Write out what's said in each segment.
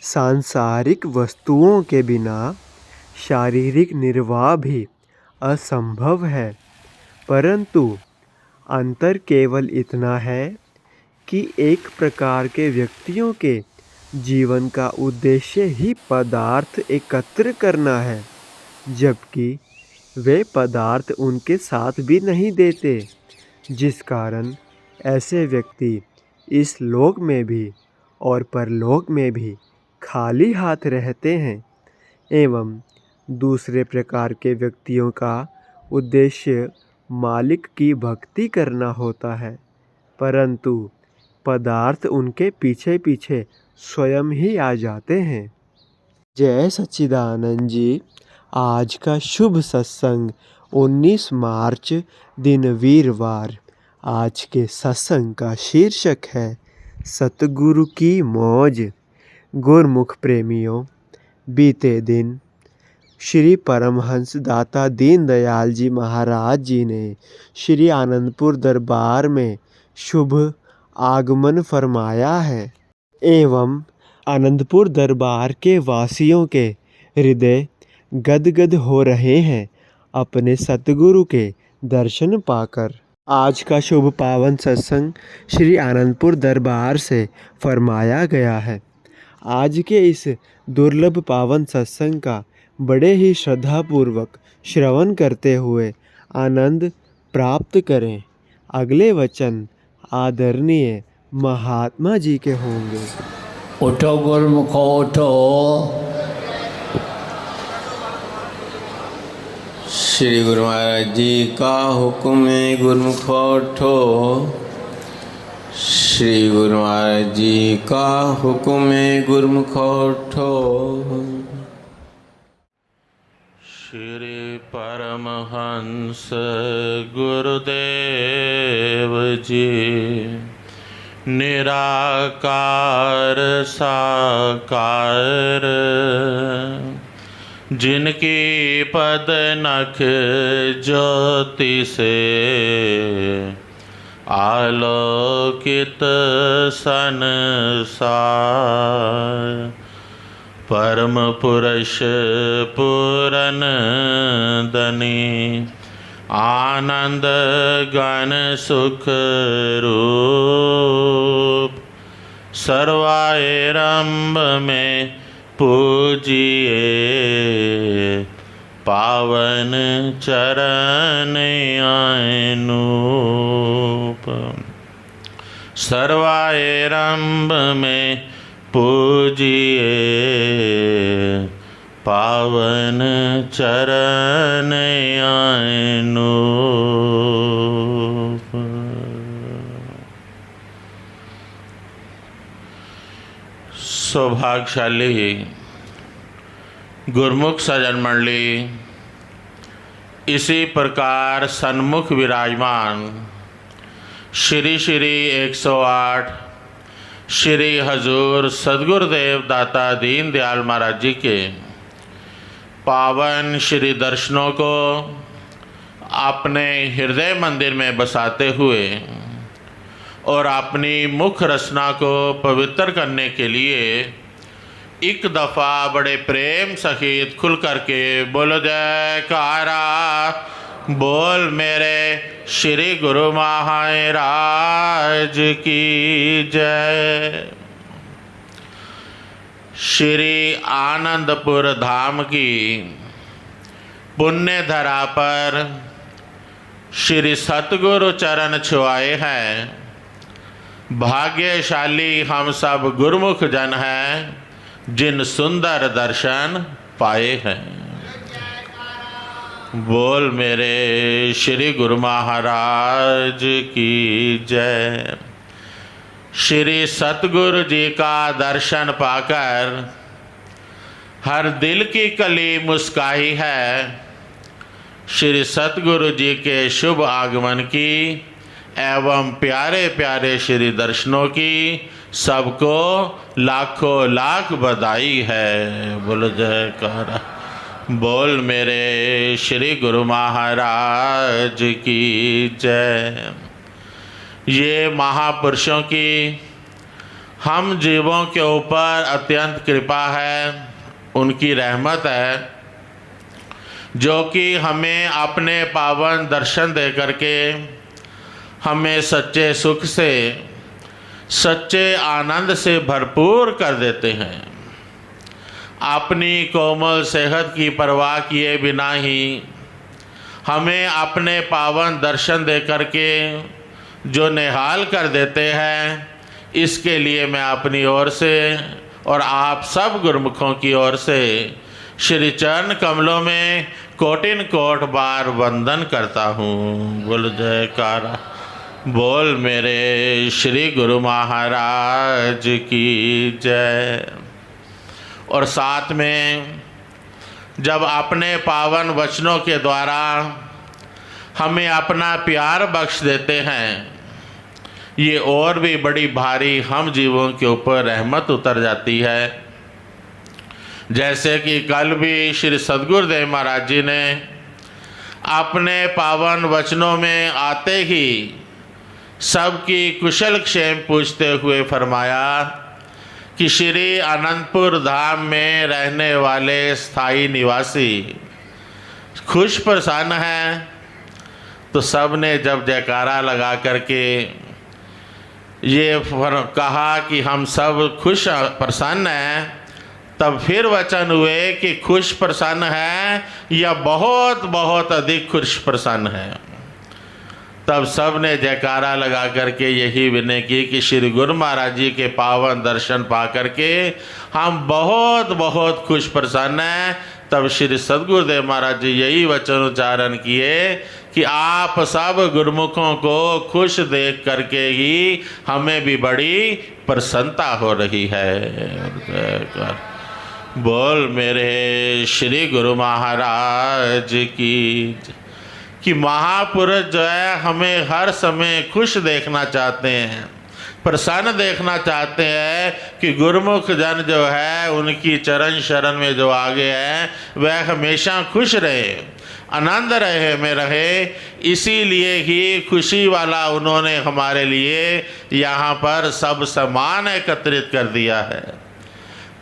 सांसारिक वस्तुओं के बिना शारीरिक निर्वाह भी असंभव है, परंतु अंतर केवल इतना है कि एक प्रकार के व्यक्तियों के जीवन का उद्देश्य ही पदार्थ एकत्र करना है, जबकि वे पदार्थ उनके साथ भी नहीं देते, जिस कारण ऐसे व्यक्ति इस लोक में भी और परलोक में भी खाली हाथ रहते हैं। एवं दूसरे प्रकार के व्यक्तियों का उद्देश्य मालिक की भक्ति करना होता है, परंतु पदार्थ उनके पीछे पीछे स्वयं ही आ जाते हैं। जय सच्चिदानंद जी। आज का शुभ सत्संग 19 मार्च दिन वीरवार। आज के सत्संग का शीर्षक है सतगुरु की मौज। गुरमुख प्रेमियों, बीते दिन श्री परमहंस दाता दीनदयाल जी महाराज जी ने श्री आनंदपुर दरबार में शुभ आगमन फरमाया है एवं आनंदपुर दरबार के वासियों के हृदय गदगद हो रहे हैं अपने सतगुरु के दर्शन पाकर। आज का शुभ पावन सत्संग श्री आनंदपुर दरबार से फरमाया गया है। आज के इस दुर्लभ पावन सत्संग का बड़े ही श्रद्धापूर्वक श्रवण करते हुए आनंद प्राप्त करें। अगले वचन आदरणीय महात्मा जी के होंगे। उठो गुरमुखो उठो। श्री गुरु महाराज जी का हुक्म है, गुरमुखो उठो। श्री गुरु महाराज जी का हुक्म है, गुरमुखो उठो। श्री परमहंस गुरुदेव जी निराकार साकार, जिनकी पद नख ज्योति से आलोकित संसार, परम पुरुष पूरन दनी आनंद गण सुख रूप, सर्वारंभ में पूजिए पावन चरण आनूप। सर्वारंभ में पूजिए पावन चरण आनूप। सौभाग्यशाली गुरमुख सज्जन मंडली, इसी प्रकार सन्मुख विराजमान श्री 108 श्री हजूर सदगुरुदेव दाता दीनदयाल महाराज जी के पावन श्री दर्शनों को अपने हृदय मंदिर में बसाते हुए और अपनी मुख रचना को पवित्र करने के लिए एक दफ़ा बड़े प्रेम सहित खुल करके बोलो जयकारा बोल मेरे श्री गुरु महाराज की जय। श्री आनंदपुर धाम की पुण्य धरा पर श्री सतगुरु चरण छुआए हैं। भाग्यशाली हम सब गुरुमुख जन हैं जिन सुंदर दर्शन पाए हैं। बोल मेरे श्री गुरु महाराज की जय। श्री सतगुरु जी का दर्शन पाकर हर दिल की कली मुस्काई है। श्री सतगुरु जी के शुभ आगमन की एवं प्यारे प्यारे श्री दर्शनों की सबको लाखों लाख बधाई है। बोलो जयकारा बोल मेरे श्री गुरु महाराज की जय। ये महापुरुषों की हम जीवों के ऊपर अत्यंत कृपा है, उनकी रहमत है, जो कि हमें अपने पावन दर्शन दे करके हमें सच्चे सुख से, सच्चे आनंद से भरपूर कर देते हैं। अपनी कोमल सेहत की परवाह किए बिना ही हमें अपने पावन दर्शन दे करके जो निहाल कर देते हैं, इसके लिए मैं अपनी ओर से और आप सब गुरुमुखों की ओर से श्री चरण कमलों में कोटिन कोट बार वंदन करता हूँ। बोल जयकारा बोल मेरे श्री गुरु महाराज की जय। और साथ में जब अपने पावन वचनों के द्वारा हमें अपना प्यार बख्श देते हैं, ये और भी बड़ी भारी हम जीवों के ऊपर रहमत उतर जाती है। जैसे कि कल भी श्री सद्गुरुदेव महाराज जी ने अपने पावन वचनों में आते ही सबकी कुशल क्षेम पूछते हुए फरमाया कि श्री अनंतपुर धाम में रहने वाले स्थायी निवासी खुश प्रसन्न हैं। तो सब ने जब जयकारा लगा करके ये कहा कि हम सब खुश प्रसन्न हैं, तब फिर वचन हुए कि खुश प्रसन्न है या बहुत बहुत अधिक खुश प्रसन्न है। तब सब ने जयकारा लगा करके यही विनय की कि श्री गुरु महाराज जी के पावन दर्शन पा करके हम बहुत बहुत खुश प्रसन्न हैं। तब श्री सद्गुरुदेव महाराज जी यही वचन उच्चारण किए कि आप सब गुरुमुखों को खुश देख करके ही हमें भी बड़ी प्रसन्नता हो रही है। बोल मेरे श्री गुरु महाराज की कि महापुरुष जो है हमें हर समय खुश देखना चाहते हैं, प्रसन्न देखना चाहते हैं कि गुरुमुख जन जो है उनकी चरण शरण में जो आगे है वह हमेशा खुश रहे, आनंद रहे में रहे। इसीलिए ही खुशी वाला उन्होंने हमारे लिए यहाँ पर सब सामान एकत्रित कर दिया है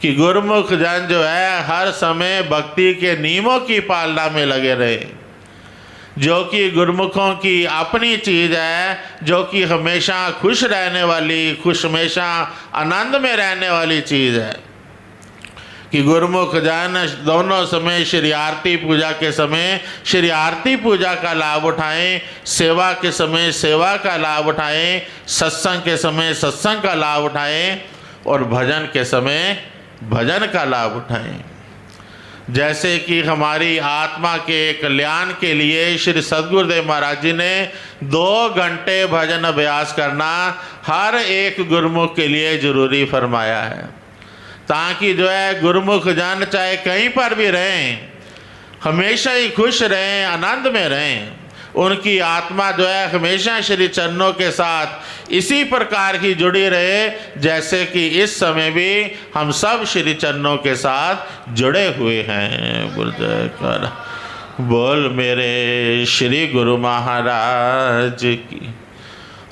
कि गुरुमुख जन जो है हर समय भक्ति के नियमों की पालना में लगे रहे, जो कि गुरुमुखों की अपनी चीज़ है, जो कि हमेशा खुश रहने वाली, खुश हमेशा आनंद में रहने वाली चीज़ है कि गुरुमुख जन दोनों समय श्री आरती पूजा के समय श्री आरती पूजा का लाभ उठाएं, सेवा के समय सेवा का लाभ उठाएं, सत्संग के समय सत्संग का लाभ उठाएं और भजन के समय भजन का लाभ उठाएं। जैसे कि हमारी आत्मा के कल्याण के लिए श्री सद्गुरुदेव महाराज जी ने 2 घंटे भजन अभ्यास करना हर एक गुरुमुख के लिए जरूरी फरमाया है, ताकि जो है गुरुमुख जन चाहे कहीं पर भी रहें हमेशा ही खुश रहें, आनंद में रहें। उनकी आत्मा जो है हमेशा श्री चरणों के साथ इसी प्रकार की जुड़ी रहे, जैसे कि इस समय भी हम सब श्री चरणों के साथ जुड़े हुए हैं। बोल मेरे श्री गुरु महाराज की।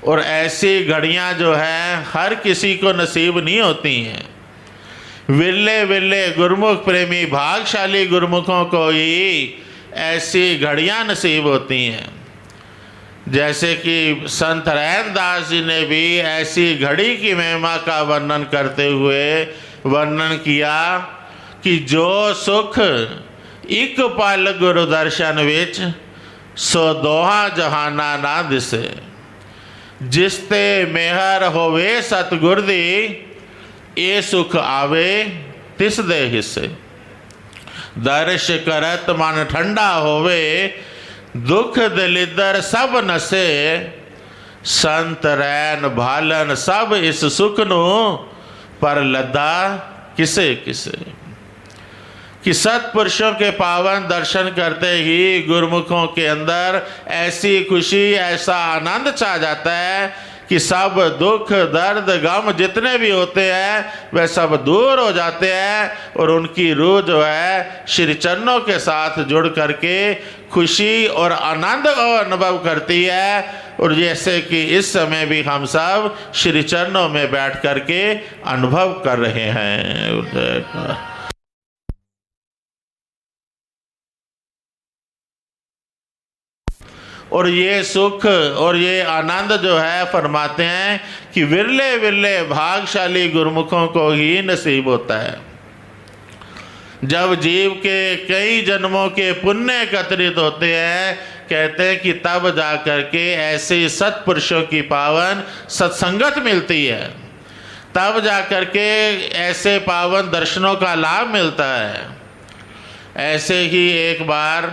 और ऐसी घड़ियां जो है हर किसी को नसीब नहीं होती हैं। विरले विरले गुरुमुख प्रेमी भागशाली गुरुमुखों को ही ऐसी घड़ियां नसीब होती हैं। जैसे कि संत रैनदास जी ने भी ऐसी घड़ी की महिमा का वर्णन करते हुए वर्णन किया कि जो सुख एक पल गुरु दर्शन विच सो दोहा जहाना ना दिसे, जिसते मेहर होवे सतगुर दी ये सुख आवे तिस दे हिस्से। दर्श करत मन ठंडा होवे दुख दलिदर सब नसे, संत रैन भालन सब इस सुख नु पर लद्दा किसे किसे। कि सत्पुरुषों के पावन दर्शन करते ही गुरुमुखों के अंदर ऐसी खुशी, ऐसा आनंद छा जाता है कि सब दुख दर्द गम जितने भी होते हैं वह सब दूर हो जाते हैं और उनकी रूह जो है श्री चरणों के साथ जुड़ करके खुशी और आनंद का अनुभव करती है। और जैसे कि इस समय भी हम सब श्री चरणों में बैठ करके अनुभव कर रहे हैं। और ये सुख और ये आनंद जो है फरमाते हैं कि विरले विरले भागशाली गुरुमुखों को ही नसीब होता है। जब जीव के कई जन्मों के पुण्य एकत्रित होते हैं, कहते हैं कि तब जा कर के ऐसे सत्पुरुषों की पावन सत्संगत मिलती है, तब जा कर के ऐसे पावन दर्शनों का लाभ मिलता है। ऐसे ही एक बार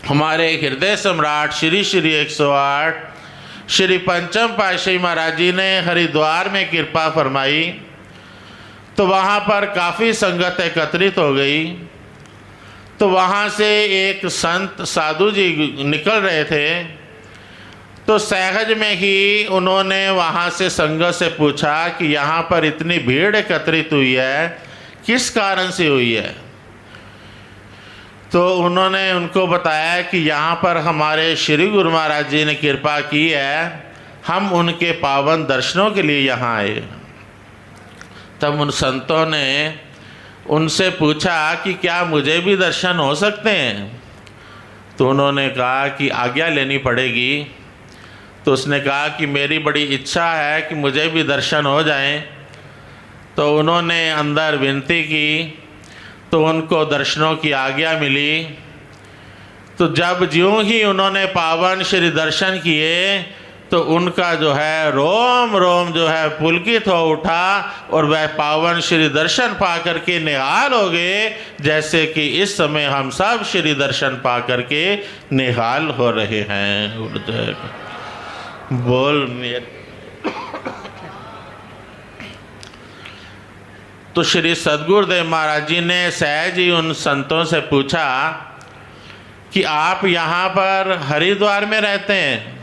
हमारे हृदय सम्राट श्री श्री 108 श्री पंचम पातशाही महाराज जी ने हरिद्वार में कृपा फरमाई, तो वहाँ पर काफ़ी संगत एकत्रित हो गई। तो वहाँ से एक संत साधु जी निकल रहे थे, तो सहज में ही उन्होंने वहाँ से संगत से पूछा कि यहाँ पर इतनी भीड़ एकत्रित हुई है, किस कारण से हुई है। तो उन्होंने उनको बताया कि यहाँ पर हमारे श्री गुरु महाराज जी ने कृपा की है, हम उनके पावन दर्शनों के लिए यहाँ आए। तब उन संतों ने उनसे पूछा कि क्या मुझे भी दर्शन हो सकते हैं। तो उन्होंने कहा कि आज्ञा लेनी पड़ेगी। तो उसने कहा कि मेरी बड़ी इच्छा है कि मुझे भी दर्शन हो जाएं। तो उन्होंने अंदर विनती की, तो उनको दर्शनों की आज्ञा मिली। तो जब ज्यों ही उन्होंने पावन श्री दर्शन किए, तो उनका जो है रोम रोम जो है पुलकित हो उठा और वह पावन श्री दर्शन पा करके निहाल हो गए, जैसे कि इस समय हम सब श्री दर्शन पा करके निहाल हो रहे हैं। बोल मेरे। तो श्री सद्गुरुदेव महाराज जी ने सहज ही उन संतों से पूछा कि आप यहाँ पर हरिद्वार में रहते हैं।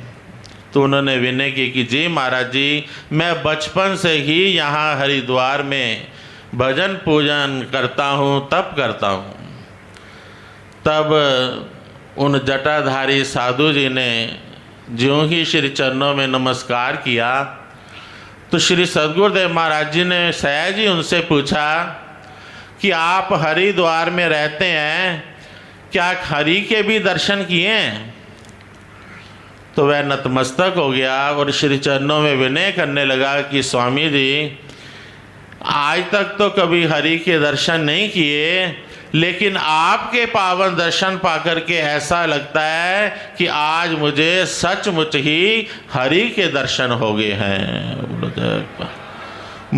तो उन्होंने विनय की कि जी महाराज जी, मैं बचपन से ही यहाँ हरिद्वार में भजन पूजन करता हूँ, तप करता हूँ। तब उन जटाधारी साधु जी ने ज्यों ही श्री चरणों में नमस्कार किया, तो श्री सद्गुरुदेव महाराज जी ने सहज ही उनसे पूछा कि आप हरिद्वार में रहते हैं, क्या हरि के भी दर्शन किए हैं। तो वह नतमस्तक हो गया और श्री चरणों में विनय करने लगा कि स्वामी जी, आज तक तो कभी हरि के दर्शन नहीं किए, लेकिन आपके पावन दर्शन पाकर के ऐसा लगता है कि आज मुझे सचमुच ही हरि के दर्शन हो गए हैं।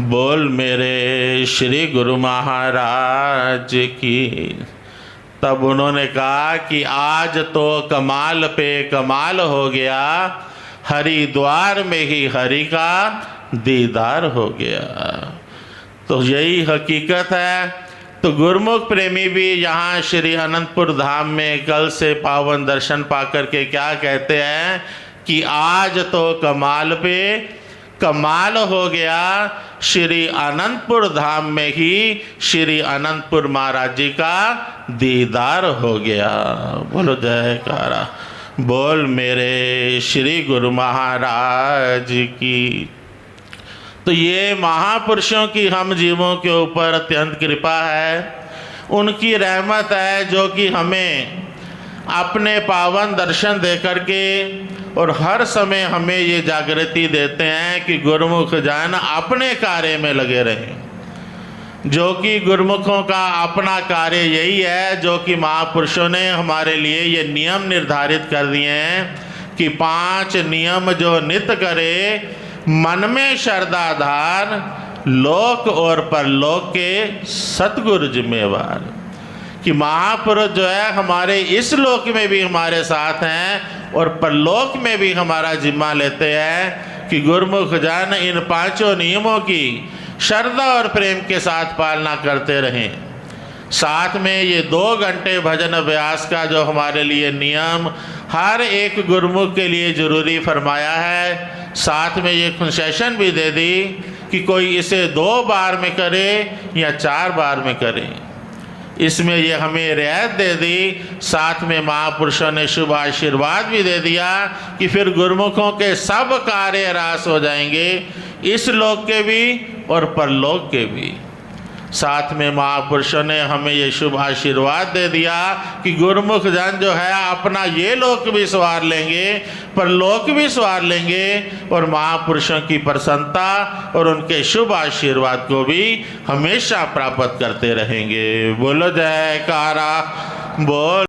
बोल मेरे श्री गुरु महाराज की। तब उन्होंने कहा कि आज तो कमाल पे कमाल हो गया, हरिद्वार में ही हरि का दीदार हो गया। तो यही हकीकत है। तो गुरुमुख प्रेमी भी यहाँ श्री अनंतपुर धाम में कल से पावन दर्शन पाकर के क्या कहते हैं कि आज तो कमाल पे कमाल हो गया, श्री अनंतपुर धाम में ही श्री अनंतपुर महाराज जी का दीदार हो गया। बोलो जयकारा। बोल मेरे श्री गुरु महाराज की। तो ये महापुरुषों की हम जीवों के ऊपर अत्यंत कृपा है, उनकी रहमत है जो कि हमें अपने पावन दर्शन दे करके और हर समय हमें ये जागृति देते हैं कि गुरुमुख जन अपने कार्य में लगे रहें। जो कि गुरुमुखों का अपना कार्य यही है, जो कि महापुरुषों ने हमारे लिए ये नियम निर्धारित कर दिए हैं कि 5 नियम जो नित्य करे, मन में श्रद्धाधार, लोक और परलोक के सतगुरु जिम्मेवार। कि महापुरुष जो है हमारे इस लोक में भी हमारे साथ हैं और परलोक में भी हमारा जिम्मा लेते हैं कि गुरुमुख जन इन 5 नियमों की श्रद्धा और प्रेम के साथ पालना करते रहें। साथ में ये 2 घंटे भजन अभ्यास का जो हमारे लिए नियम हर एक गुरुमुख के लिए ज़रूरी फरमाया है, साथ में ये कंसेशन भी दे दी कि कोई इसे 2 बार में करे या 4 बार में करे। इसमें ये हमें रियायत दे दी, साथ में महापुरुषों ने शुभ आशीर्वाद भी दे दिया कि फिर गुरुमुखों के सब कार्य ह्रास हो जाएंगे, इस लोक के भी और परलोक के भी। साथ में महापुरुषों ने हमें ये शुभ आशीर्वाद दे दिया कि गुरुमुख जन जो है अपना ये लोक भी संवार लेंगे, परलोक भी संवार लेंगे और महापुरुषों की प्रसन्नता और उनके शुभ आशीर्वाद को भी हमेशा प्राप्त करते रहेंगे। बोलो जयकारा बोल।